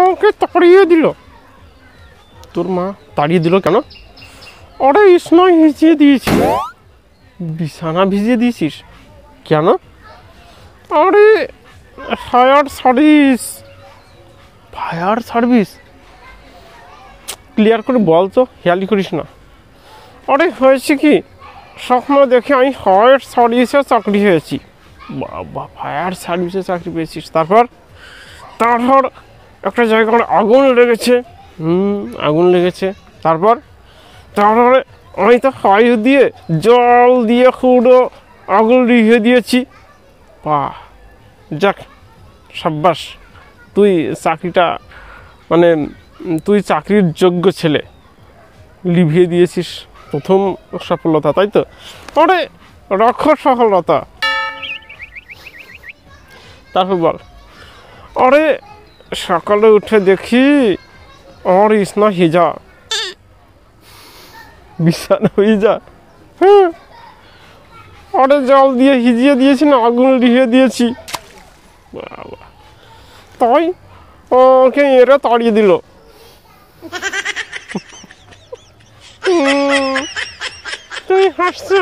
আমাকে তাড়িয়ে দিল। তোর মা তাড়িয়ে দিল কেন? আরে স্নান ভিজিয়ে দিয়েছি। বিছানা ভিজিয়ে দিয়েছিস কেন? আরে fire service. Fire service clear করে বল তো, হেয়ালি করিস না। আরে হয়েছে কি, স্বপ্ন দেখে আমি ফায়ার সার্ভিসে চাকরি হয়েছি। বাবা, ফায়ার সার্ভিসে চাকরি পেয়েছিস? তারপর একটা জায়গায় আগুন লেগেছে। আগুন লেগেছে। তারপরে আমি তো ফায়ার দিয়ে জল দিয়ে পুরো আগুন লিখে দিয়েছি। বাহ, যাক, সাব্বাস, তুই চাকরিটা তুই চাকরির যোগ্য ছেলে, লিভিয়ে দিয়েছিস। প্রথম সফলতা, তাই তো? আরে রাখো সফলতা। তারপর বল। আরে সকালে উঠে দেখি আমার ইসনা হিজা, বিছানা ভিজা। হ্যাঁ, আরে জল দিয়ে ভিজিয়ে দিয়েছি না আগুন লিখে দিয়েছি। বাবা, তাই ওকে এরা তাড়িয়ে দিল। তুমি হাসছো?